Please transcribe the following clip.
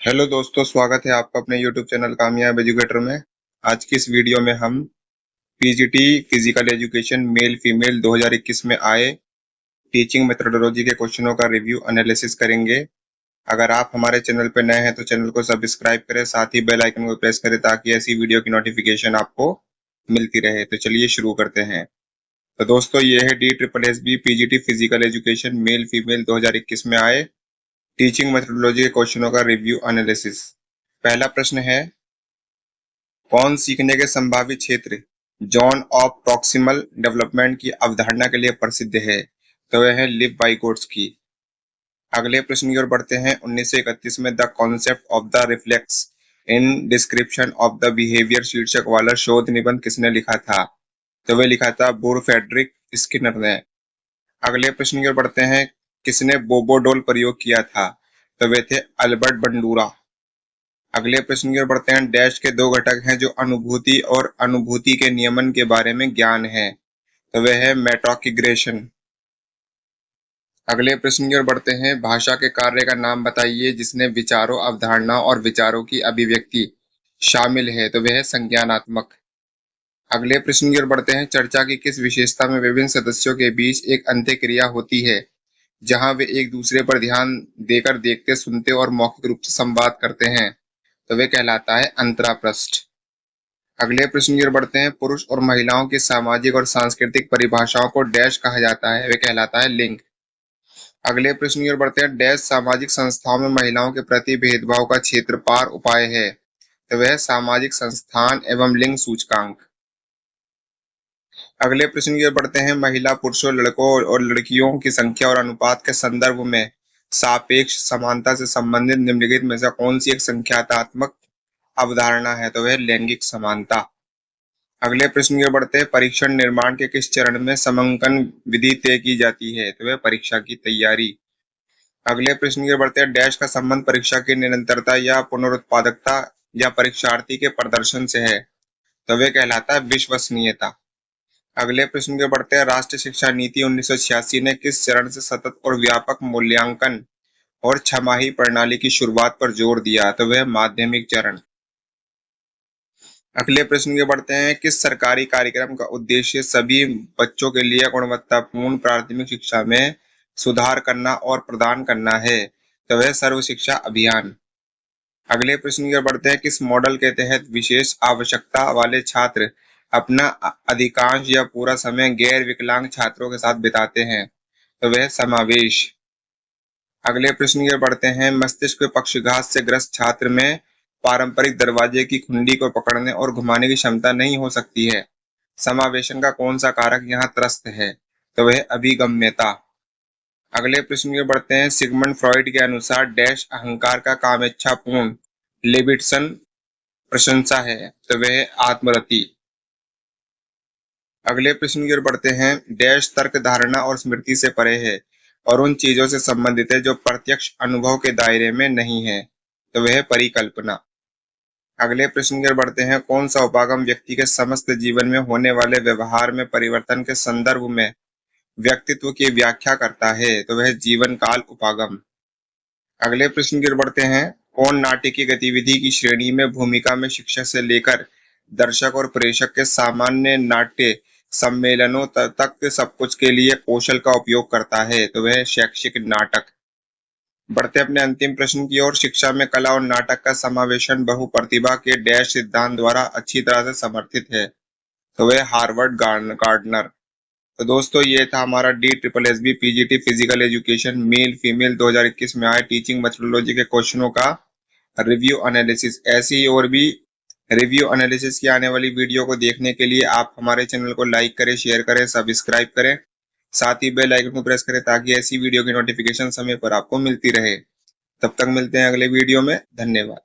Hello दोस्तों, स्वागत है आपका अपने YouTube चैनल कामयाब एजुकेटर में। आज की इस वीडियो में हम PGT physical education male female 2021 में आए टीचिंग मेथोडोलॉजी के क्वेश्चनों का रिव्यू एनालिसिस करेंगे। अगर आप हमारे चैनल पर नए हैं तो चैनल को सब्सक्राइब करें, साथ ही बेल आइकन को प्रेस करें ताकि ऐसी वीडियो की नोटिफिकेशन आपको मिलती रहे। तो चलिए शुरू करते हैं। तो दोस्तों, ये है DSSB PGT physical education male female 2021 में आए टीचिंग मेथोडोलॉजी के क्वेश्चनों का रिव्यू एनालिसिस। पहला प्रश्न है, कौन सीखने के संभावित क्षेत्र जोन ऑफ प्रॉक्सिमल डेवलपमेंट की अवधारणा के लिए प्रसिद्ध है? तो वह है लिव वाइगोट्स्की। अगले प्रश्न की ओर बढ़ते हैं। 1931 में the concept of the reflex in description of the behaviour शीर्षक वाला शोध निबंध किसने लिखा था? तो वह लिखा था बुर फ्रेडरिक स्किनर ने। अगले प्रश्न की ओर बढ़ते हैं। किसने बोबोडोल प्रयोग किया था? तो वे थे अल्बर्ट बंडूरा। अगले प्रश्न की ओर बढ़ते हैं। डैश के दो घटक हैं जो अनुभूति और अनुभूति के नियमन के बारे में ज्ञान है। तो वह है मेटाकॉग्निशन। अगले प्रश्न की ओर बढ़ते हैं। भाषा के कार्य का नाम बताइए जिसने विचारों, अवधारणाओं और विचारों की अभिव्यक्ति शामिल है। तो वह है संज्ञानात्मक। अगले प्रश्न की ओर बढ़ते हैं। चर्चा की किस विशेषता में विभिन्न सदस्यों के बीच एक अंत्यक्रिया होती है जहां वे एक दूसरे पर ध्यान देकर देखते, सुनते और मौखिक रूप से संवाद करते हैं? तो वे कहलाता है अंतरापृष्ठ। अगले प्रश्न की ओर बढ़ते हैं। पुरुष और महिलाओं की सामाजिक और सांस्कृतिक परिभाषाओं को डैश कहा जाता है। वे कहलाता है लिंग। अगले प्रश्न की ओर बढ़ते हैं। डैश सामाजिक संस्थाओं में महिलाओं के प्रति भेदभाव का क्षेत्रपार उपाय है। तो वह सामाजिक संस्थान एवं लिंग सूचकांक। अगले प्रश्न की ओर बढ़ते हैं। महिला, पुरुषों, लड़कों और लड़कियों की संख्या और अनुपात के संदर्भ में सापेक्ष समानता से संबंधित निम्नलिखित में से कौन सी एक संख्यात्मक अवधारणा है? तो वह लैंगिक समानता। अगले प्रश्न की ओर बढ़ते हैं। परीक्षण निर्माण के किस चरण में समंकन विधि तय की जाती है? तो वह परीक्षा की तैयारी। अगले प्रश्न की ओर बढ़ते हैं। डैश का संबंध परीक्षा की निरंतरता या पुनरुत्पादकता या परीक्षार्थी के प्रदर्शन से है। तो वह कहलाता है विश्वसनीयता। अगले प्रश्न की ओर बढ़ते हैं। राष्ट्रीय शिक्षा नीति 1986 ने किस चरण से सतत और व्यापक मूल्यांकन और छमाही प्रणाली की शुरुआत पर जोर दिया? तो वह माध्यमिक चरण। अगले प्रश्न के बढ़ते हैं। किस सरकारी कार्यक्रम का उद्देश्य सभी बच्चों के लिए गुणवत्तापूर्ण प्राथमिक शिक्षा में सुधार करना और प्रदान करना है? तो वह सर्व शिक्षा अभियान। अगले प्रश्न की ओर बढ़ते हैं। किस मॉडल के तहत विशेष आवश्यकता वाले छात्र अपना अधिकांश या पूरा समय गैर विकलांग छात्रों के साथ बिताते हैं? तो वह समावेश। अगले प्रश्न की ओर बढ़ते हैं। मस्तिष्क पक्षाघात से ग्रस्त छात्र में पारंपरिक दरवाजे की कुंडी को पकड़ने और घुमाने की क्षमता नहीं हो सकती है। समावेशन का कौन सा कारक यहाँ त्रस्त है? तो वह अभिगम्यता। अगले प्रश्न की ओर बढ़ते हैं। सिगमंड फ्रॉइड के अनुसार डैश अहंकार का कामेच्छापूर्ण लिबिडसन प्रशंसा है। तो वह आत्मरति। अगले प्रश्न की ओर बढ़ते हैं। डैश तर्क, धारणा और स्मृति से परे है और उन चीजों से संबंधित है जो प्रत्यक्ष अनुभव के दायरे में नहीं है। तो वह परिकल्पना। अगले प्रश्न की ओर बढ़ते हैं। कौन सा उपागम व्यक्ति के समस्त जीवन में होने वाले व्यवहार में परिवर्तन के संदर्भ में व्यक्तित्व की व्याख्या करता है? तो वह जीवन काल उपागम। अगले प्रश्न की ओर बढ़ते हैं। कौन नाट्य गतिविधि की श्रेणी में भूमिका में शिक्षक से लेकर दर्शक और प्रेक्षक के सामान्य नाट्य सम्मेलनों तक सब कुछ के लिए कौशल का उपयोग करता है? तो वह शैक्षिक नाटक। बढ़ते अपने अंतिम प्रश्न की ओर। शिक्षा में कला और नाटक का समावेशन बहुप्रतिभा के डैश सिद्धांत द्वारा अच्छी तरह से समर्थित है। तो वह हार्वर्ड गार्डनर। तो दोस्तों, ये था हमारा DSSB PGT physical education male female 2021 में आए टीचिंग मेथोडोलॉजी के क्वेश्चनों का रिव्यू एनालिसिस। ऐसी ही और भी रिव्यू एनालिसिस की आने वाली वीडियो को देखने के लिए आप हमारे चैनल को लाइक करें, शेयर करें, सब्सक्राइब करें, साथ ही बेल आइकन को प्रेस करें ताकि ऐसी वीडियो की नोटिफिकेशन समय पर आपको मिलती रहे। तब तक मिलते हैं अगले वीडियो में। धन्यवाद।